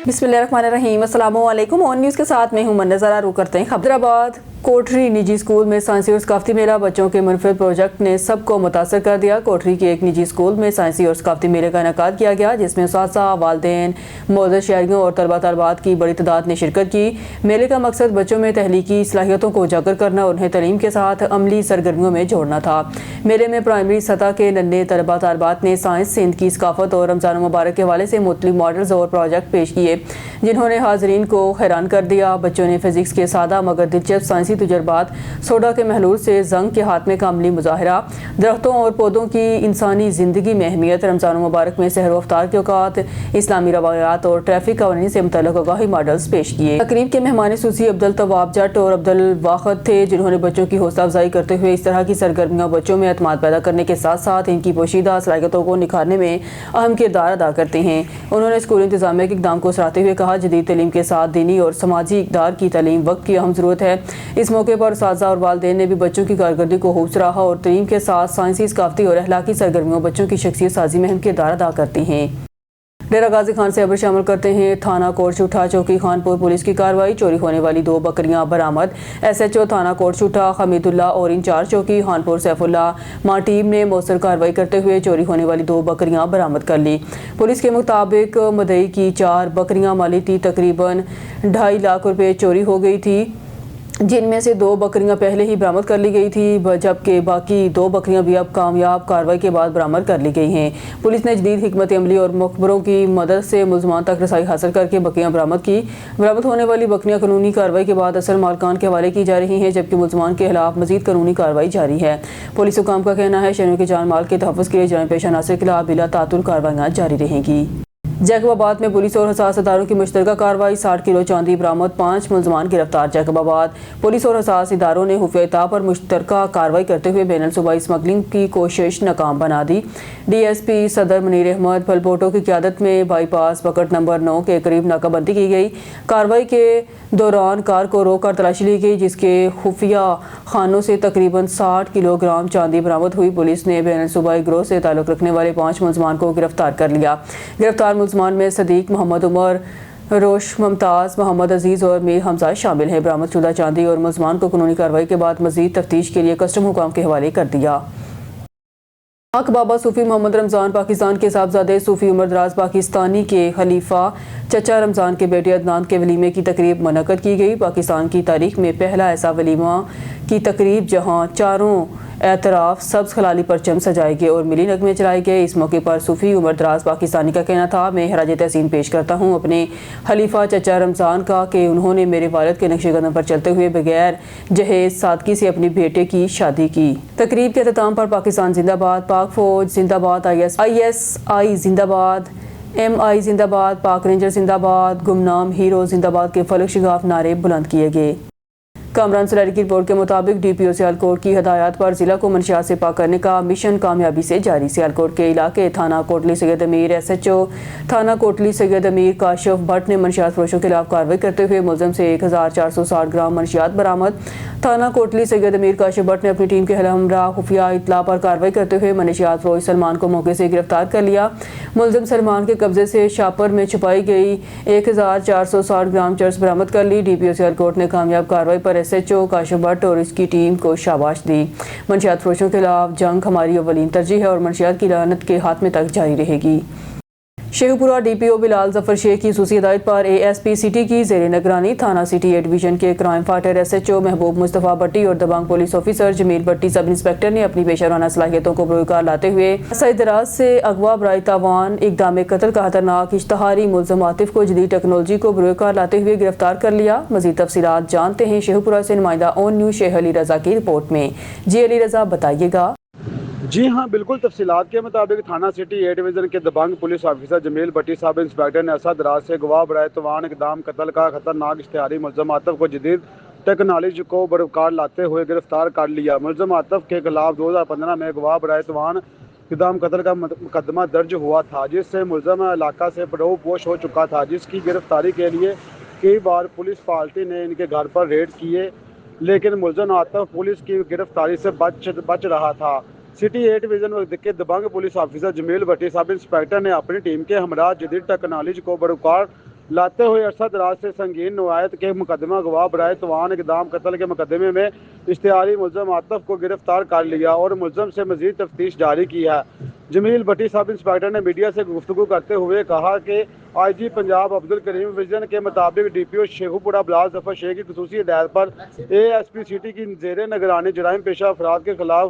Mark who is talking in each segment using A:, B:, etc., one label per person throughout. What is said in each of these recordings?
A: बिस्मिल्लाहिर्रहमानिर्रहीम। अस्सलामुअलैकुम। On news के साथ मैं हूं मंजरा। रुक करते हैं हैदराबाद कोठरी निजी स्कूल में साइंसी और सकाफती मेला। बच्चों के मुनफरद प्रोजेक्ट ने सबको मुतासर कर दिया। कोठरी के एक निजी स्कूल में साइंसी और सकाफती मेले का इनेकाद किया गया, जिसमें उस्ताज़ा, वालिदैन, मौजूद शहरियों और तलबा तलबात की बड़ी तादाद ने शिरकत की। मेले का मकसद बच्चों में तहलीकी सलाहियतों को उजागर करना और उन्हें तालीम के साथ अमली सरगर्मियों में जोड़ना था। मेले में प्राइमरी सतह के नन्हे तलबा तलबात ने साइंस, सिंध की सकाफत और रमज़ान मुबारक के हवाले से मुख्तलिफ मॉडल्स और प्रोजेक्ट पेश किए, जिन्होंने हाज़रीन को हैरान कर दिया। बच्चों ने फिजिक्स के सादा मगर दिलचस्प साइंसी तजुर्बात, सोडा के महलूल से जंग के हाथ में का अमली मुजाहरा, दरख्तों और पौधों की इंसानी ज़िंदगी में अहमियत, रमज़ान मुबारक में सहर व अफ्तार के औकात, इस्लामी रवायात और ट्रैफिक कवानीन से मुतल्लिक़ आगाही मॉडल्स पेश किए। तकरीब के मेहमान खुसूसी अब्दुल तवाब जट और अब्दुल वाहिद थे, जिन्होंने बच्चों की हौसला अफजाई करते हुए इस तरह की सरगर्मियाँ बच्चों में एतमाद पैदा करने के साथ साथ इनकी पोशीदा सलाहियतों को निखारने में अहम किरदार अदा करते हैं। उन्होंने स्कूल इंतजामिया के इक़दाम को सराहते हुए कहा, जदीद तालीम के साथ दीनी और समाजी इक़दार की तालीम वक्त की अहम ज़रूरत है। इस मौके पर उस्ताज़ा और वालिदैन ने भी बच्चों की कारकर्दगी को खूब सराहा और तालीम के साथ साइंसी, सकाफती और अखलाकी सरगर्मियों बच्चों की शख्सियत साजी में अहम किरदार अदा करती हैं। डेरा गाजी खान से खबर शामिल करते हैं। थाना कोट छुट्टा चौकी खानपुर पुलिस की कार्रवाई, चोरी होने वाली 2 बकरियां बरामद। SHO थाना कोट छुट्टा हमीदुल्लाह और इंचार्ज चौकी खानपुर सैफुल्लाह मां टीम ने मौसर कार्रवाई करते हुए चोरी होने वाली 2 बकरियां बरामद कर ली। पुलिस के मुताबिक मदई की 4 बकरियां माली थी, तकरीबन 2.5 लाख रुपए चोरी हो गई थी, जिनमें से 2 बकरियां पहले ही बरामद कर ली गई थी, जबकि बाकी 2 बकरियां भी अब कामयाब कार्रवाई के बाद बरामद कर ली गई हैं। पुलिस ने जदीद हिकमत अमली और मुखबरों की मदद से मुलजमान तक रसाई हासिल करके बकरियां बरामद की। बरामद होने वाली बकरियां कानूनी कार्रवाई के बाद असल मालकान के हवाले की जा रही हैं, जबकि मुलजमान के खिलाफ मजीद कानूनी कार्रवाई जारी है। पुलिस हुकाम का कहना है, शहरियों के जान माल के तहफ़्फ़ुज़ के लिए जराइम पेशा अनासर के खिलाफ बिला तातुल कार्रवाइयाँ जारी रहेंगी। जैकबाबाद में पुलिस और हसास इदारों की मुश्तरका कार्रवाई, 60 किलो चांदी बरामद, 5 मुलजमान गिरफ्तार। जैकबाबाद पुलिस और हसास इदारों ने खुफिया इत्तला पर मुश्तरका कार्रवाई करते हुए बैनुल सूबाई स्मगलिंग की कोशिश नाकाम बना दी। DSP सदर मुनीर अहमद फलपोटो की क़यादत में बाईपास पकड़ नंबर 9 के करीब नाकाबंदी की गई। कार्रवाई के दौरान कार को रोक कर तलाशी ली गई, जिसके खुफिया खानों से तकरीबन 60 किलोग्राम चांदी बरामद हुई। पुलिस ने बैनुल सूबाई गिरोह से ताल्लुक़ रखने वाले 5 मुलजमान को गिरफ्तार कर लिया। गिरफ्तार मुलजमान में सदीक मोहम्मद उमर, रोश मुमताज़, मोहम्मद अजीज़ और मीर हमजा शामिल हैं। बरामद शुदा चांदी और मुलजमान को कानूनी कार्रवाई के बाद मजीद तफ्तीश के लिए कस्टम हुकाम के हवाले कर दिया। हक बाबा सूफी मोहम्मद रमज़ान पाकिस्तान के साहबजादे सूफी उमर दराज पाकिस्तानी के खलीफा चचा रमज़ान के बेटे अदनान के वलीमे की तकरीब मुनक्कद की गई। पाकिस्तान की तारीख में पहला ऐसा वलीमा की तकरीब जहाँ चारों एतराफ़ सब्ज़ खलाली परचम सजाए गए और मिली नगमे चलाए गए। इस मौके पर सूफी उमर दराज पाकिस्तानी का कहना था, मैं खराज तहसीन पेश करता हूँ अपने खलीफा चचा रमज़ान का कि उन्होंने मेरे वालिद के नक्शे कदम पर चलते हुए बगैर जहेज सादगी से अपने बेटे की शादी की। तकरीब के अख्ताम पर पाकिस्तान जिंदाबाद, पाक फौज जिंदाबाद, ISI जिंदाबाद, MI जिंदाबाद, पाक रेंजर जिंदाबाद, गुमनाम हीरो जिंदाबाद के फलक शिगाफ नारे बुलंद किए गए। कामरान सलारी की रिपोर्ट के मुताबिक DPO सियालकोट की हदायत पर जिला को मंशियात से पाक करने का मिशन कामयाबी से जारी। सियालकोट के इलाके थाना कोटली सैयद अमीर SHO थाना कोटली सैयद अमीर काशिफ भट्ट ने मंशियात फरोशों के खिलाफ कार्रवाई करते हुए मुलजम से 1460 ग्राम मंशियात बरामद। थाना कोटली सैयद अमीर काशिफ भट्ट ने अपनी टीम के हमरा खुफिया इत्तला पर कार्रवाई करते हुए मंशियात फरोश सलमान को मौके से गिरफ्तार कर लिया। मुलजम सलमान के कब्जे से शापर में छुपाई गई 1460 ग्राम चर्स बरामद कर ली। DPO सियालकोट ने कामयाब कार्रवाई पर SHO काशिफ भट्ट और इसकी टीम को शाबाश दी। मंशियात फरोशों के खिलाफ जंग हमारी अव्वलीन तरजीह है और मंशियात की लानत के खात्मे तक जारी रहेगी। शेखपुरा DPO बिलाल जफर शेख की खुसूसी हिदायत पर ASP सिटी की ज़ेर निगरानी थाना सिटी A डिवीजन के क्राइम फाइटर SHO महबूब मुस्तफ़ा भट्टी और दबंग पुलिस ऑफिसर जमील भट्टी सब इंस्पेक्टर ने अपनी पेशेवराना सलाहियतों को बरोकार लाते हुए दराज से अगवा बराए तावान इक़दाम कत्ल का खतरनाक इश्तहारी मुलज़म आतिफ को जदीद टेक्नोलॉजी को बरोकार लाते हुए गिरफ्तार कर लिया। मज़ीद तफसीलात जानते हैं शेखपुरा से नुमाइंदा ऑन न्यूज़ शेख अली रज़ा की रिपोर्ट में। जी अली रज़ा, बताइएगा।
B: जी हाँ, बिल्कुल तफसीलात के मुताबिक थाना सिटी A डिवीज़न के दबंग पुलिस ऑफिसर जमील भट्टी सब इंस्पेक्टर ने असद राज से गवाह बराए तवान इक़दाम कत्ल का खतरनाक इश्तिहारी मुलज़म आतिफ को जदीद टेक्नोलॉजी को बरकार लाते हुए गिरफ्तार कर लिया। मुलज़म आतिफ के खिलाफ 2015 में गवाह बराए तवान इक़दाम कत्ल का मुकदमा दर्ज हुआ था, जिससे मुलज़म इलाका से पड़ोस हो चुका था, जिसकी गिरफ्तारी के लिए कई बार पुलिस पार्टी ने इनके घर पर रेड किए, लेकिन मुलज़म आतिफ पुलिस की गिरफ्तारी से बच रहा था। सिटी A डिवीज़न के दबंग पुलिस ऑफिसर जमील भट्टी सब इंस्पेक्टर ने अपनी टीम के हमरा जदीद टेक्नोलॉजी को बरकार लाते हुए अरसा दराज से संगीन नवायत के मुकदमा गवाह बराए तवान इक़दाम कत्ल के मुकदमे में इश्तिहारी मुलज़म आतफ को गिरफ्तार कर लिया और मुलज़म से मज़ीद तफ्तीश जारी की है। जमील भट्टी सब इंस्पेक्टर ने मीडिया से गुफ्तगू करते हुए कहा कि IG पंजाब अब्दुल करीम विजन के मुताबिक DPO शेखुपुरा बिलाल ज़फ़र शेख की ख़ुसूसी हिदायत पर ASP सिटी की ज़ेर निगरानी जराइम पेशा अफराद के खिलाफ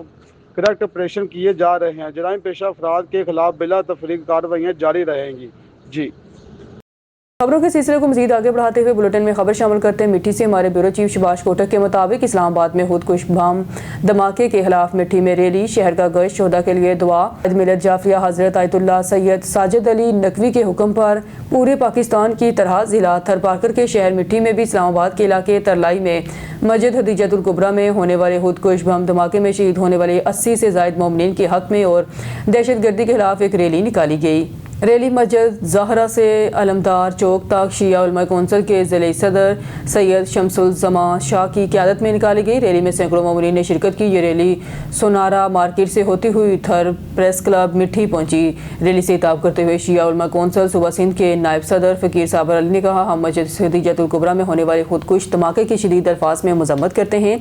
B: करेक्ट ऑपरेशन किए जा रहे हैं। जराइम पेशा अफराद के खिलाफ बिला तफरीक कार्रवाइयाँ जारी रहेंगी। जी,
A: खबरों के सिलसिले को मजीद आगे बढ़ाते हुए बुलेटिन में खबर शामिल करते हैं मिट्टी से। हमारे ब्यूरो चीफ सुभाष कोटक के मुताबिक इस्लामाबाद में खुदकुश बम धमाके के खिलाफ मिट्टी में रैली, शहर का गश्त, शोधा के लिए दुआ। मिलत जाफरिया हजरत आयतुल्लाह सैयद साजिद अली नकवी के हुक्म पर पूरे पाकिस्तान की तरह जिला थरपारकर के शहर मिट्टी में भी इस्लामाबाद के इलाके तरलाई में मस्जिद हदीजतुल कुबरा में होने वाले खुदकुश बम धमाके में शहीद होने वाले 80 से ज़ायद मोमिनीन के हक में और दहशतगर्दी के खिलाफ एक रैली निकाली गई। रैली मस्जिद ज़हरा से अलमदार चौक तक शिया उलमा कौंसिल के ज़िले सदर सैयद शमसुल ज़मान शाह की क़यादत में निकाली गई। रैली में सैकड़ों मोमिनीन ने शिरकत की। ये रैली सोनारा मार्केट से होती हुई थर प्रेस क्लब मिट्टी पहुंची। रैली से खिताब करते हुए शिया उलमा कौंसिल सूबा सिंध के नायब सदर फ़कीर साबर अली ने कहा, हम मस्जिद हदीजतुल कुबरा में होने वाले खुदकुश धमाके की शदीद अल्फाज में मज़म्मत करते हैं।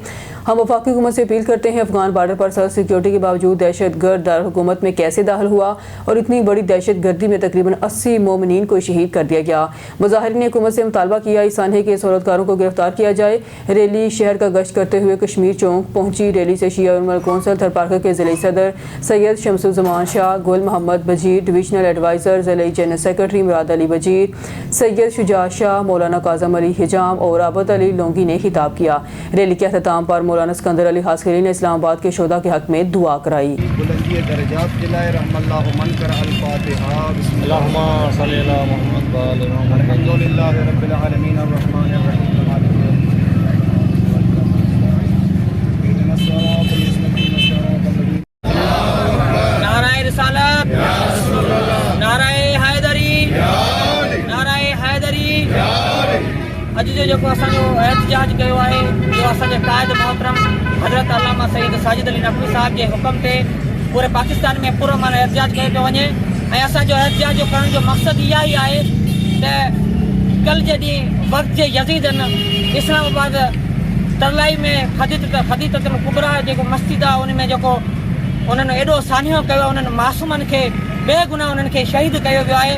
A: हम वफाकी हुकूमत से अपील करते हैं, अफगान बार्डर पर सख्त सिक्योरिटी के बावजूद दहशत गर्द दारकूमत में कैसे दाखिल हुआ और इतनी बड़ी दहशत गर्दी में तकरीबन 80 मोमिनीन को शहीद कर दिया गया। मुजाहिरीन ने हुकूमत से मुतालबा किया इस सानहे के सौलतकारों को गिरफ्तार किया जाए। रैली शहर का गश्त करते हुए कश्मीर चौक पहुंची। रैली से शिया उलमा कौंसिल थरपारकर के ज़िले सदर सैयद शमसुल ज़मान शाह, गुल मोहम्मद बजीर, डिविजनल एडवाइज़र ज़िले जनरल सेक्रेटरी मुराद अली बजीर, सैयद शुजा शाह, मौलाना काज़म अली हिजाम और आबद अली लोंगी ने खिताब किया। रैली के अख्ताम पर मौलाना सिकंदर अली हासकरी ने इस्लामाबाद के शोधा के हक में दुआ कराई।
C: नाराए रिसालत, नाराए हैदरी, नाराए हैदरी। अॼु जो जेको असांजो एहतजाज कयो आहे, जो असांजे क़ाइद मोहतरम हज़रत अल्लामा सैयद साजिद अली नकवी साहब जे हुकम ते पूरे पाकिस्तान में पूरो माना एहतजाज कयो पियो वञे। ऐं असांजो एहतजाज जो करण जो मक़सदु इहा ई आहे त कल जे ॾींहुं वक़्त जे यज़ीदन इस्लामाबाद तरलाई में हदीजतुल कुबरा जेको मस्जिद आहे उन में जेको उन्हनि एॾो सान्हो कयो, उन्हनि मासूमनि खे बेगुनाह उन्हनि खे शहीद कयो वियो आहे।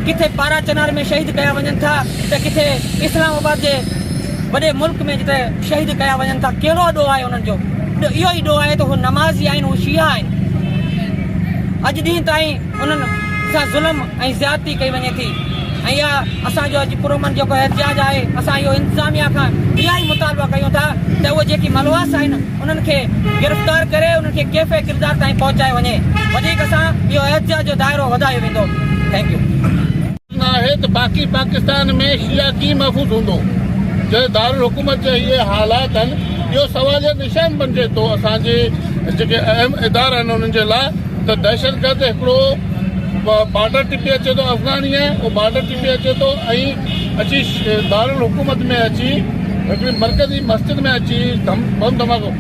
C: किथे पारा चनार में शहीद कया वञनि था त किथे इस्लामाबाद जे वॾे मुल्क में जिते शहीद कया वञनि था। कहिड़ो ॾोह आहे उन्हनि जो? इहो ई ॾोह आहे त हू नमाज़ी आहिनि, हू शिया आहिनि। अॼु ॾींहं ताईं उन्हनि सां ज़ुल्म ऐं ज़्यादती कई वञे थी। ऐं इहा असांजो अॼु पुरमन जेको एहतजाज आहे, असां इहो इंतिज़ामिया खां इहा ई मुतालबा कयूं था त उहे जेकी मलवास आहिनि उन्हनि खे गिरफ़्तार करे उन्हनि खे कैफ़े किरदार ताईं पहुचाए वञे। वधीक असां इहो एहतजाज जो दाइरो वधायो वेंदो। Thank you.
D: आहे त बाक़ी पाकिस्तान में शिया कीअं महफ़ूज़ हूंदो? जॾहिं दारुल हुकूमत जे इहे हालात आहिनि, इहो सवाल जो निशान बणिजे थो असांजे जेके अहम इदारा आहिनि उन्हनि जे लाइ त दहशतगर्द हिकिड़ो बॉर्डर टिपी अचे थो, अफ़गानी आहे उहो बॉर्डर टिपी अचे थो ऐं अची दारुल हुकूमत में अची हिकिड़ी मरकज़ी मस्जिद में अची बम धमाको।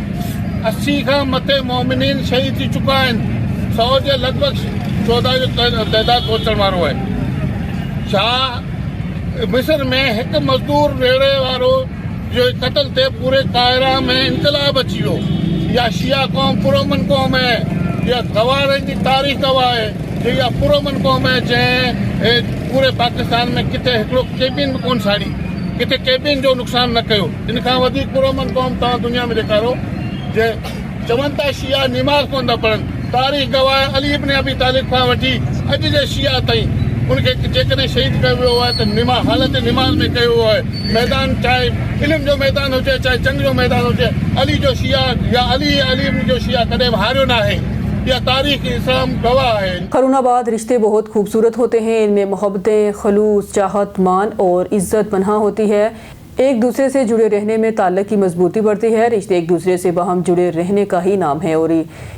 D: 80 खां मथे मोमिनीन शहीद थी चुका आहिनि। 100 जे लॻभॻि 14 जो तइदाद पहुचण वारो आहे। छा मिस्र में हिकु मज़दूर रेड़े वारो जो क़त्ल थिए पूरे काहिरा में इनकलाब अची वियो? या शिया क़ौम पुरमन क़ौम आहे, या गवारनि जी तारीख़ गवाह आहे कि इहा पुरमन क़ौम आहे जंहिं पूरे पाकिस्तान में किथे हिकिड़ो केबिन बि कोन साड़ी, किथे केबिन जो नुक़सानु न कयो। इन खां वधीक पुरमन क़ौम तव्हां दुनिया में ॾेखारो जे चवनि था शिया निमाज़ कोन था पढ़नि। तारीख़ गवाह अली इब्न अबी तालिब खां वठी अॼु जे शिया ताईं उनखे जेकॾहिं शहीद कयो वियो आहे त हालत निमाज़ में कयो वियो आहे। मैदान चाहे इल्म जो मैदान हुजे चाहे जंग जो मैदान हुजे, अली जो शिया या अली इब्न जो शिया कॾहिं बि हारियो न आहे। यह तारीख़ इस्लाम गवाह है।
A: खरूनाबाद रिश्ते बहुत खूबसूरत होते हैं, इनमें मोहब्बतें, खलूस, चाहत, मान और इज्जत पनाह होती है। ایک دوسرے سے جڑے رہنے میں تعلق کی مضبوطی بڑھتی ہے. رشتے ایک دوسرے سے باہم جڑے رہنے کا ہی نام ہے اور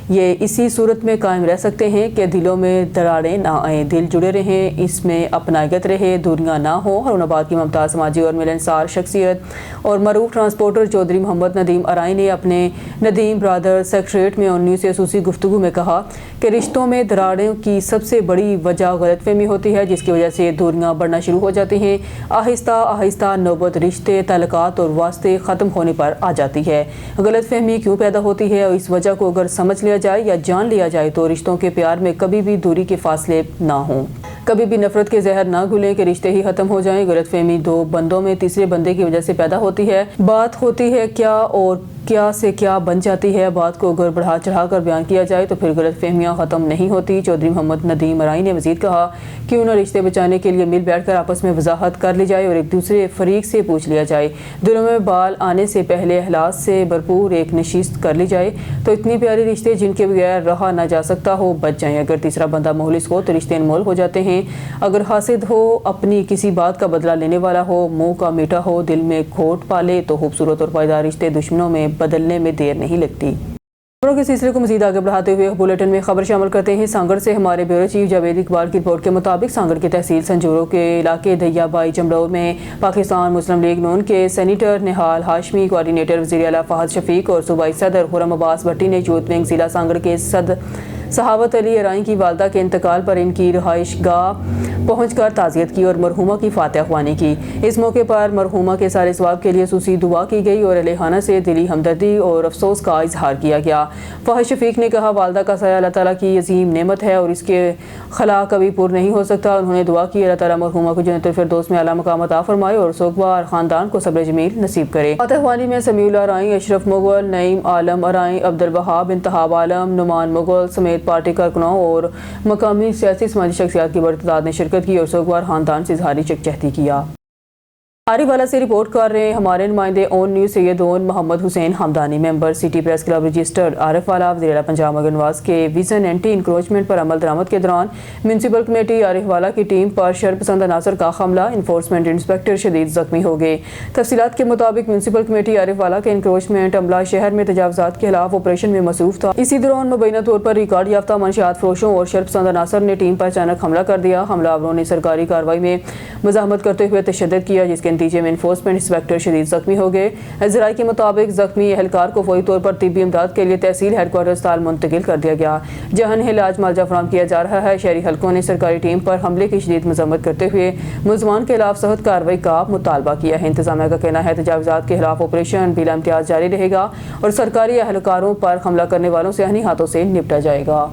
A: یہ اسی صورت میں قائم رہ سکتے ہیں کہ دلوں میں دراڑیں نہ آئیں, دل جڑے رہیں, اس میں اپنائیت رہے, دوریاں نہ ہوں. ہارون آباد کی ممتاز سماجی اور ملنسار شخصیت اور معروف ٹرانسپورٹر چودھری محمد ندیم ارائی نے اپنے ندیم برادر سیکریٹریٹ میں 19 سے خصوصی گفتگو میں کہا کہ رشتوں میں دراڑوں کی سب سے بڑی وجہ غلط فہمی ہوتی ہے, جس کی وجہ سے دوریاں بڑھنا شروع ہو جاتی ہیں. آہستہ آہستہ نوبت رشتے, تعلقات اور واسطے ختم ہونے پر آ جاتی ہے. غلط فہمی کیوں پیدا ہوتی ہے اور اس وجہ کو اگر سمجھ لیا جائے یا جان لیا جائے تو رشتوں کے پیار میں کبھی بھی دوری کے فاصلے نہ ہوں, کبھی بھی نفرت کے زہر نہ گھلیں کہ رشتے ہی ختم ہو جائیں. غلط فہمی دو بندوں میں تیسرے بندے کی وجہ سے پیدا ہوتی ہے. بات ہوتی ہے کیا اور کیا سے کیا بن جاتی ہے. بات کو اگر بڑھا چڑھا کر بیان کیا جائے تو پھر غلط فہمیاں ختم نہیں ہوتی. چودھری محمد ندیم ارائی نے مزید کہا کہ انہیں رشتے بچانے کے لیے مل بیٹھ کر آپس میں وضاحت کر لی جائے اور ایک دوسرے فریق سے پوچھ لیا جائے. دلوں میں بال آنے سے پہلے احلاس سے بھرپور ایک نشست کر لی جائے تو اتنی پیاری رشتے جن کے بغیر رہا نہ جا سکتا ہو بچ جائیں. اگر تیسرا بندہ مخلص ہو تو رشتے انمول ہو جاتے ہیں. اگر حاسد ہو, اپنی کسی بات کا بدلہ لینے والا ہو, منہ کا میٹھا ہو, دل میں کھوٹ پالے تو خوبصورت اور پائیدار رشتے دشمنوں میں بدلنے میں دیر نہیں لگتی. خبروں کے سلسلے کو مزید آگے بڑھاتے ہوئے بلیٹن میں خبر شامل کرتے ہیں. سانگڑ سے ہمارے بیورو چیف جاوید اقبال کی رپورٹ کے مطابق سانگڑ کی تحصیل سنجورو کے علاقے دیا بائی چمڑو میں پاکستان مسلم لیگ نون کے سینیٹر نہال ہاشمی, کوارڈینیٹر وزیر اعلیٰ فہد شفیق اور صوبائی صدر خرم عباس بھٹی نے یوتھ ونگ ضلع سانگڑ کے صحاوت علی ارائی کی والدہ کے انتقال پر ان کی رہائش گاہ پہنچ کر تعزیت کی اور مرحومہ کی فاتحہ خوانی کی. اس موقع پر مرحومہ کے سارے ثواب کے لیے خصوصی دعا کی گئی اور اہلِ سے دلی ہمدردی اور افسوس کا اظہار کیا گیا. فہد شفیق نے کہا والدہ کا سایہ اللہ تعالیٰ کی عظیم نعمت ہے اور اس کے خلا کبھی پر نہیں ہو سکتا. انہوں نے دعا کی اللہ تعالیٰ مرحومہ کو جنت الفردوس میں اعلیٰ مقام عطا فرمائے اور سوگوار خاندان کو صبر جمیل نصیب کرے. فاتحہ خوانی میں سمیع اللہ ارائی, اشرف مغل, نعیم عالم ارائی, عبدالوہاب انتخاب عالم, نعمان مغل سمیت پارٹی کارکنوں اور مقامی سیاسی سماجی شخصیات کی بڑی تعداد نے شرکت کی اور سوگوار خاندان سے اظہاری یکجہتی کیا. عارف والا سے رپورٹ کر رہے ہیں ہمارے نمائندے اون نیوز سید اون محمد حسین حمدانی. ممبر سٹی پریس کلب رجسٹرڈ عارف والا وزیر اعلیٰ پنجاب مگر نواز کے ویژن اینٹی انکروچمنٹ پر عمل درآمد کے دوران میونسپل کمیٹی عارف والا کی ٹیم پر شرپسند عناصر کا حملہ, انفورسمنٹ انسپکٹر شدید زخمی ہو گئے. تفصیلات کے مطابق میونسپل کمیٹی عارف والا کے انکروچمنٹ عملہ شہر میں تجاوزات کے خلاف آپریشن میں مصروف تھا. اسی دوران مبینہ طور پر ریکارڈ یافتہ منشیات فروشوں اور شرپسند عناصر نے ٹیم پر اچانک حملہ کر دیا. حملہ آوروں نے سرکاری کارروائی میں مزاحمت کرتے ہوئے تشدد کیا جس کے نتیجے میں انفورسمنٹ انسپکٹر شدید زخمی ہو گئے. ذرائع کے مطابق زخمی اہلکار کو فوری طور پر طبی امداد کے لیے تحصیل ہیڈ کوارٹر اسپتال منتقل کر دیا گیا جہاں انہیں علاج معالجہ فراہم کیا جا رہا ہے. شہری حلقوں نے سرکاری ٹیم پر حملے کی شدید مذمت کرتے ہوئے ملزمان کے خلاف سخت کارروائی کا مطالبہ کیا ہے. انتظامیہ کا کہنا ہے تجاوزات کے خلاف آپریشن بلا امتیاز جاری رہے گا اور سرکاری اہلکاروں پر حملہ کرنے والوں سے ذہنی ہاتھوں سے نپٹا جائے گا.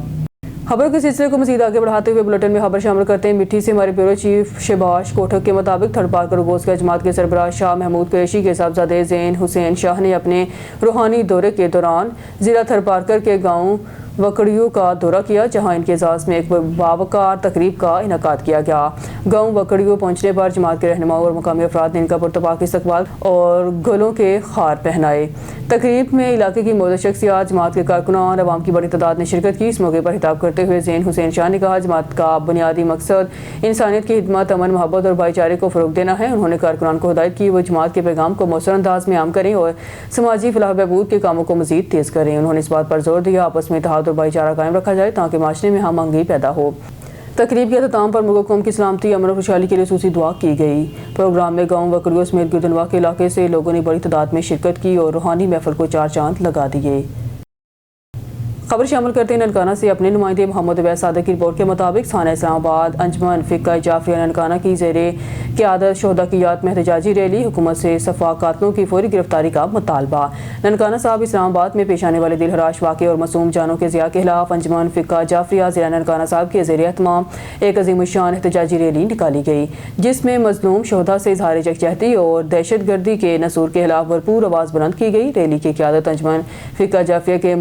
A: خبروں کے سلسلے کو مزید آگے بڑھاتے ہوئے بلیٹن میں خبر شامل کرتے ہیں. مٹھی سے ہمارے بیورو چیف شباش کوٹھک کے مطابق تھرڈ پارکر گوز کا جماعت کے سربراہ شاہ محمود قریشی کے صاحبزادے زین حسین شاہ نے اپنے روحانی دورے کے دوران ضلع تھرڈ پارکر کے گاؤں وکڑیو کا دورہ کیا جہاں ان کے اعزاز میں ایک باوقار تقریب کا انعقاد کیا گیا. گاؤں وکڑیو پہنچنے پر جماعت کے رہنماؤں اور مقامی افراد نے ان کا پرتپاک استقبال اور گلوں کے ہار پہنائے. تقریب میں علاقے کی معزز شخصیات, جماعت کے کارکنان, عوام کی بڑی تعداد نے شرکت کی. اس موقع پر خطاب کرتے ہوئے زین حسین شاہ نے کہا جماعت کا بنیادی مقصد انسانیت کی خدمت, امن, محبت اور بھائی چارے کو فروغ دینا ہے. انہوں نے کارکنان کو ہدایت کی وہ جماعت کے پیغام کو مؤثر انداز میں عام کریں اور سماجی فلاح و بہبود کے کاموں کو مزید تیز کریں. انہوں نے اس بات پر زور دیا آپس میں اتحاد اور بھائی چارہ قائم رکھا جائے تاکہ معاشرے میں ہم آہنگی پیدا ہو. تقریب کے اختتام پر ملک و قوم کی سلامتی, امن اور خوشحالی کے لیے خصوصی دعا کی گئی. پروگرام میں گاؤں وکڑیو سمیت گردنوا کے علاقے سے لوگوں نے بڑی تعداد میں شرکت کی اور روحانی محفل کو چار چاند لگا دیے. خبر شامل کرتے ہیں ننکانہ سے اپنے نمائندے محمد عبید صادق کی رپورٹ کے مطابق تھانہ اسلام آباد انجمن فقہ جعفریہ ننکانہ کی زیر قیادت شہداء کی یاد میں احتجاجی ریلی, حکومت سے صفا قاتلوں کی فوری گرفتاری کا مطالبہ. ننکانہ صاحب اسلام آباد میں پیش آنے والے دل ہراش واقعے اور معصوم جانوں کے ضیاع کے خلاف انجمن فقہ جعفریہ ضلع ننکانہ صاحب کے زیر اہتمام ایک عظیم الشان احتجاجی ریلی نکالی گئی جس میں مظلوم شہداء سے اظہار یکجہتی اور دہشت گردی کے نصور کے خلاف بھرپور آواز بلند کی گئی. ریلی کی قیادت انجمن فقہ جعفریہ کے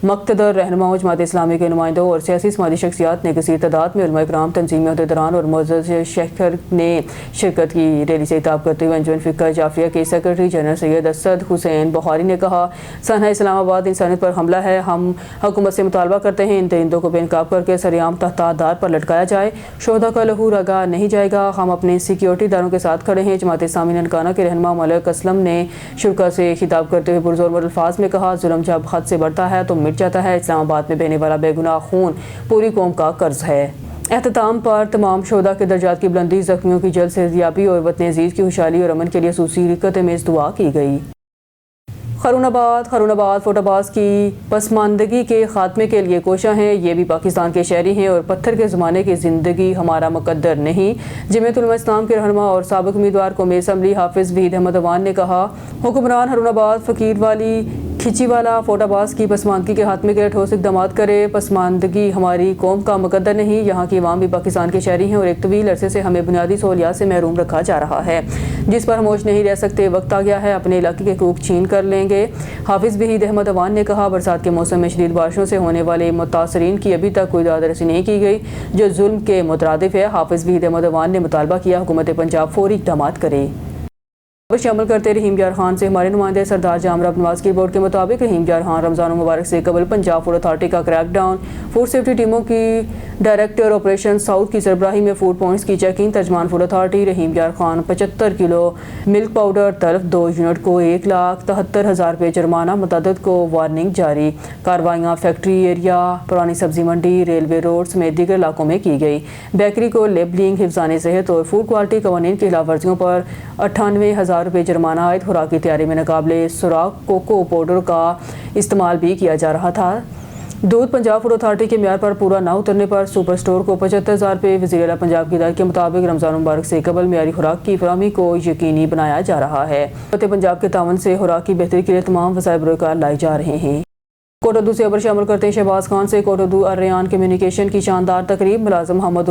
A: मक्तदर रहनुमाओं जमात इस्लामी के नुमाइंदों और सियासी समाजी शख्सियात ने कसीर तादाद में उलमा इकराम, तंजीमी अहदेदारान और मुअज़्ज़ज़ शेखर ने शिरकत की। रैली से खिताब करते हुए अंजुमन फ़िक़्ह जाफरिया के सेक्रेटरी जनरल सैयद असद हुसैन बुखारी ने कहा, सानहा इस्लामाबाद इंसानियत पर हमला है। हम हुकूमत से मुतालबा करते हैं इन दरिंदों को बेनकाब करके सरेआम तहतादार पर लटकाया जाए। शोहदा का लहू रगा नहीं जाएगा। हम अपने सिक्योरिटी दारों के साथ खड़े हैं। जमात इस्लामी ननकाना के रहनुमा मलिक असलम ने शुरा से खिताब करते हुए पुरज़ोर अल्फाज में कहा, जुल्म जब हद से बढ़ता है तो मिट जाता है। इस्लामाबाद में बहने वाला बेगुनाह खून पूरी कौम का कर्ज है। एहतमाम पर तमाम शोहदा के दर्जात की बुलंदी, जख्मियों की जल्द सेहतयाबी और वतन अजीज़ की खुशहाली और अमन के लिए सूसी रिकत में दुआ की गई। खरूनाबाद फोटाबाज की पसमानदगी के खात्मे के लिए कोशा हैं। ये भी पाकिस्तान के शहरी हैं और पत्थर के ज़माने की ज़िंदगी हमारा मुकद्दर नहीं। जमीयत उलमा इस्लाम के रहनुमा और साबिक़ उम्मीदवार कौमी असम्बली हाफिज़ वहीद अहमद अवान ने कहा, हुक्मरान हरूनाबाद, फ़कीर वाली, खिचीवाला, फोटाबाज की पसमानदगी के खात्मे के लिए ठोस इक़दाम करे। पसमानदगी हमारी कौम का मुकद्दर नहीं। यहाँ की अवाम भी पाकिस्तान के शहरी हैं और एक तवील अरसे से हमें बुनियादी सहूलियात से महरूम रखा जा रहा है, जिस पर हम होश नहीं रह सकते। वक्त आ गया है अपने इलाके के हकूक़ छीन कर लेंगे। हाफिज़ वहीद अहमद अवान ने कहा, बरसात के मौसम में शदीद बारिशों से होने वाले मुतासरीन की अभी तक कोई दाद रसी नहीं की गई, जो जुल्म के मुतरादिफ है। हाफिज़ वहीद अहमद अवान ने मुतालबा किया हुकूमत पंजाब फौरी इक़दाम करे। शामिल करते रहीम यार खान से हमारे नुमाइंदे सरदार जामरा नवाज की रिपोर्ट के मुताबिक रहीम यार खान रमज़ान मुबारक से कबल पंजाब फूड अथॉरिटी का क्रैकडाउन, फूड सेफ्टी टीमों की डायरेक्टर ऑपरेशन साउथ की सरबराही में फूड पॉइंट्स की चेकिंग। तर्जमान फूड अथॉरिटी रहीम यार खान 75 किलो मिल्क पाउडर तलब, 2 यूनिट को 1,73,000 रुपये जुर्माना, मुतअद्दिद को वार्निंग जारी। कार्रवाइयाँ फैक्ट्री एरिया, पुरानी सब्जी मंडी, रेलवे रोड समेत दीगर इलाकों में की गई। बेकरी को लेबलिंग, हिफ्ज़ान सेहत और फूड क्वालिटी कवानीन की खिलाफ वर्जियों पर 98,000 रुपये जुर्माना आयद। खुराक की तैयारी में नाकाबिले सुराख कोको पाउडर का इस्तेमाल भी किया जा रहा था। दूध पंजाब फूड अथॉरिटी के म्यार पर पूरा न उतरने पर सुपर स्टोर को 75,000 रुपये। वज़ीर आला पंजाब की हिदायत के मुताबिक रमज़ान मुबारक से कबल म्यारी खुराक की फराहमी को यकीनी बनाया जा रहा है। पंजाब के तावन से खुराक की बेहतरी के लिए तमाम वसाइल बरोकार लाए जा रहे हैं। कोटोदू से खबर शामिल करते हैं शहबाज खान से। कोटोदू अर्रेयान कम्युनिकेशन की शानदार तकरीब, मुलाजिम मोहम्मद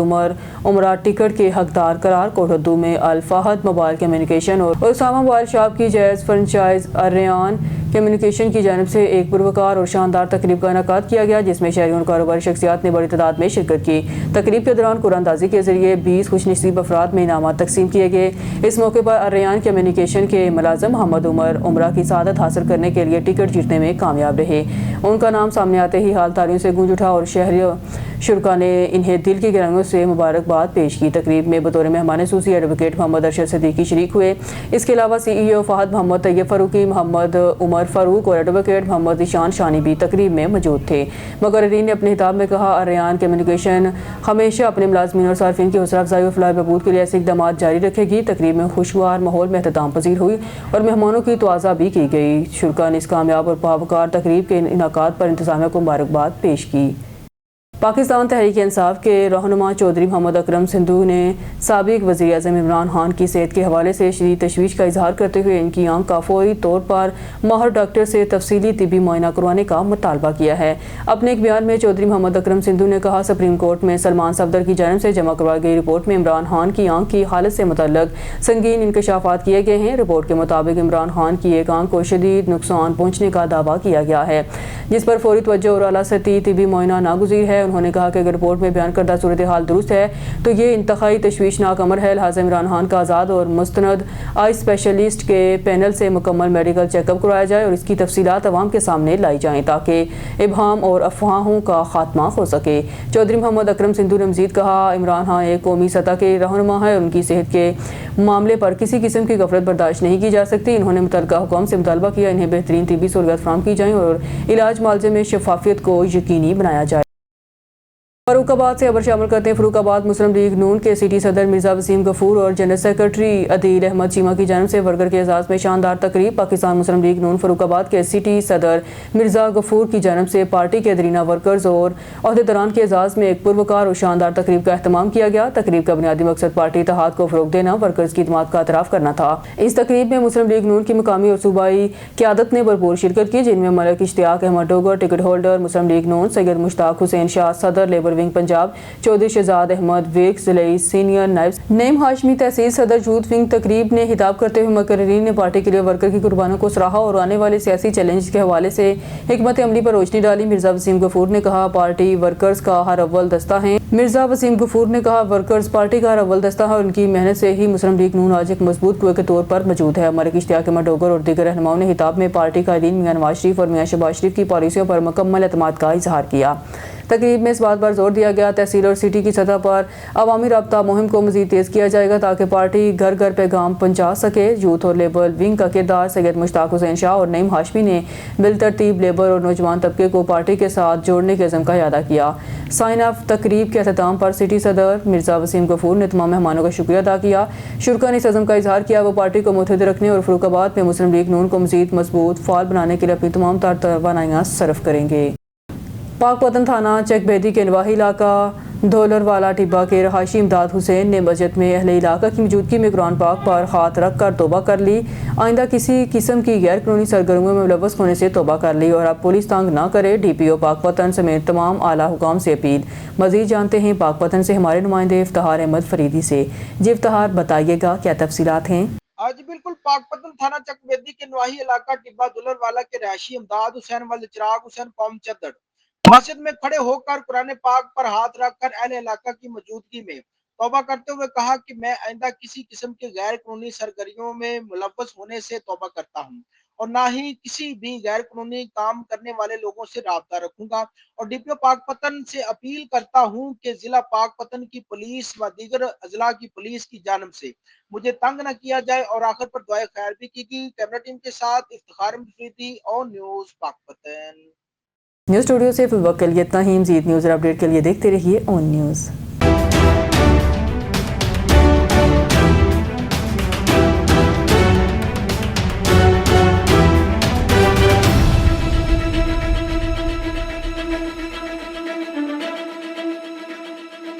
A: उमरा टिकट के हकदार करार। कोटोदू में अल फहद मोबाइल कम्युनिकेशन और उसामा मोबाइल शॉप की जायज़ फ्रेंचाइज अर्रेयान कम्युनिकेशन की जानिब से एक पुरवकार और शानदार तकरीब का इनेकाद किया गया, जिसमें शहरियों और कारोबारी शख्सियात ने बड़ी तादाद में शिरकत की। तकरीब के दौरान कुरानंदाजी के जरिए 20 खुशनसीब अफराद में इनामात तकसीम किए गए। इस मौके पर अर्रेयान कम्युनिकेशन के मुलाजिम मोहम्मद उमरा की सादत हासिल करने के लिए टिकट जीतने में कामयाब रहे। उनका नाम सामने आते ही हाल तालियों से गूंज उठा और शहरी शुरा ने इन्हें दिल की गहराइयों से मुबारकबाद पेश की। तकरीब में बतौर मेहमान सूसी एडवोकेट मोहम्मद अरशद सिद्दीकी शरीक हुए। इसके अलावा CEO फहद मोहम्मद तैयब फारूकी, मोहम्मद उमर फारूक और एडवोकेट मोहम्मद ईशान शानी भी तकरीब में मौजूद थे। मुकर्रिरीन ने अपने खिताब में कहा, अर्रेयान कम्युनिकेशन हमेशा अपने मुलाज़मीन और सार्फिन की हौसला अफजाई और फलाह बहबूद के लिए ऐसे इक़दाम जारी रखेगी। तकरीब में खुशगवार माहौल में एहतमाम पजीर हुई और मेहमानों की तवाज़ा भी की गई। शुरा ने इस कामयाब और पावकार तकरीब के इनेकाद पर इंतज़ामिया को मुबारकबाद पेश की। पाकिस्तान तहरीक इंसाफ के रहनुमा चौधरी मोहम्मद अकरम सिंधु ने साबिक वज़ीर आज़म इमरान खान की सेहत के हवाले से शदीद तशवीश का इजहार करते हुए इनकी आंख का फौरी तौर पर माहिर डॉक्टर से तफसीली तिबी मुआयना करवाने का मुतालबा किया है। अपने एक बयान में चौधरी मोहम्मद अकरम सिंधु ने कहा, सुप्रीम कोर्ट में सलमान सफदर की जानिब से जमा करवाई गई रिपोर्ट में इमरान खान की आंख की हालत से मुतल्लक संगीन इंकशाफात किए गए हैं। रिपोर्ट के मुताबिक इमरान खान की एक आंख को शदीद नुकसान पहुँचने का दावा किया गया है, जिस पर फौरी तवज्जो और आला सतही तिबी मुआयना नागुज़ीर है। उन्होंने कहा कि अगर रिपोर्ट में बयान करदा सूरत हाल दुरुस्त है तो ये इंतहाई तशवीशनाक अमर है। लिहाजा इमरान खान का आज़ाद और मुस्तनद आई स्पेशलिस्ट के पैनल से मुकम्मल मेडिकल चेकअप करवाया जाए और इसकी तफसीलात अवाम के सामने लाई जाएँ ताकि इबहाम और अफवाहों का खात्मा हो सके। चौधरी मोहम्मद अकरम सिंधु ने मज़ीद कहा, इमरान खान एक कौमी सतह के रहनुमा है और उनकी सेहत के मामले पर किसी किस्म की गफलत बर्दाश्त नहीं की जा सकती। इन्होंने मुतल्लिका हुकाम से मुतालबा किया इन्हें बेहतरीन तिबी सहूलियत फराहम की जाए और इलाज मुआवजे में शफाफियत को यकीनी बनाया जाए। फरुखाबाद से खबर शामिल करते हैं। फरुखाबाद मुस्लिम लीग नून के सिटी सदर मिर्जा वसीम गफूर और जनरल सेक्रेटरी अदील अहमद चीमा की जानिब से वर्कर के एजाज़ में शानदार तकरीब। पाकिस्तान मुस्लिम लीग नून फरुखाबाद के सिटी सदर मिर्जा गफूर की जानिब से पार्टी के अदरीना वर्कर्स और अहदेदारान के एजाज़ में एक पुरवकार और शानदार तकरीब का अहतमाम किया गया। तकरीब का बुनियादी मकसद पार्टी इत्तेहाद को फ़रोग़ देना, वर्कर्स की इत्तेमाद का एतराफ़ करना था। इस तकरीब में मुस्लिम लीग नून की मुकामी और सूबाई क़यादत ने भरपूर शिरकत की, जिनमें मलिक इश्तियाक अहमद डोगर टिकट होल्डर, मुस्लिम लीग नून सैयद मुश्ताक हुसैन शाह सदर, लेबर विंग पंजाब चौधरी शहजाद अहमद वेग ज़िले सीनियर नायब नईम हाशमी तहसील सदर यूथ विंग तकरीब ने खिताब करते हुए मुकर्रीन ने पार्टी के लिए वर्कर की कुर्बानियों को सराहा और आने वाले सियासी चैलेंज के हवाले से हिकमत अमली पर रोशनी डाली। मिर्जा वसीम गफूर ने कहा पार्टी वर्कर्स का हर अव्वल दस्ता है। मिर्जा वसीम गफूर ने कहा वर्कर्स पार्टी का हर अव्वल दस्ता है और उनकी मेहनत से ही मुस्लिम लीग नून आज एक मजबूत कुएं के तौर पर मौजूद है। मलिक इश्तियाक अहमद डोगर और दीगर रहनुमाओं ने खिताब में पार्टी कायदीन मियां नवाज शरीफ और मियां शहबाज शरीफ की पॉलिसियों पर मुकम्मल एतमाद का इजहार किया। तकरीब में इस बात पर जोर दिया गया तहसील और सिटी की सतह पर अवामी रब्ता मुहिम को मजीद तेज़ किया जाएगा ताकि पार्टी घर घर पैगाम पहुँचा सके। यूथ और लेबर विंग का किरदार सैयद मुश्ताक हुसैन शाह और नईम हाशमी ने बिलतरतीब लेबर और नौजवान तबके को पार्टी के साथ जोड़ने के अज़म का इरादा किया। साइन ऑफ तकरीब के अख्ताम पर सिटी सदर मिर्जा वसीम गफूर ने तमाम मेहमानों का शुक्रिया अदा किया। शुरा ने इस अज़म का इजहार किया वो पार्टी को मुतहद रखने और फरुखाबाद में मुस्लिम लीग नून को मजीद मजबूत फाल बनाने के लिए अपनी तमाम तवानाइयाँ सर्फ करेंगे। पाकपतन थाना चकबेदी के नवाही इलाका धोलरवाला टिब्बा के रहायशी इमदाद हुसैन ने मस्जिद में अहले इलाका की मौजूदगी में कुरान पाक पर हाथ रख कर तौबा कर ली। आइंदा किसी किस्म की गैर कानूनी सरगर्मियों में मुलव्वस होने से तौबा कर ली और अब पुलिस तंग न करे। DPO पाकपतन समेत तमाम आला हुकाम से अपील। मजीद जानते हैं पाकपतन से हमारे नुमाइंदे इफ्तिखार अहमद फरीदी से। जी इफ्तिखार बताइएगा क्या तफसीलात हैं।
E: आज बिल्कुल पाकपतन थाना चकबेदी के नवाही इलाका टिब्बा दुलरवाला के रहायशी इमदाद हुसैन वल चिराग हुसैन कौम चद्दड़ मस्जिद में खड़े होकर कुरान पाक पर हाथ रखकर अहले इलाका की मौजूदगी में तौबा करते हुए कहा कि मैं आइंदा किसी किस्म के गैर कानूनी सरगर्मियों में मुलव्वस होने से तौबा करता हूं और ना ही किसी भी गैर कानूनी काम करने वाले लोगों से राब्ता रखूंगा और DPO पाकपतन से अपील करता हूं कि जिला पाकपतन की पुलिस व दीगर अजला की पुलिस की जानब से मुझे तंग न किया जाए और आखिर पर दुआ खैर भी की गई। कैमरा टीम के साथ इफ्तिखार अहमद और न्यूज़ पाकपतन।
A: न्यूज़ स्टूडियो से फिल वक्त के लिए इतना ही। मज़ीद न्यूज़ और अपडेट के लिए देखते रहिए ऑन न्यूज़।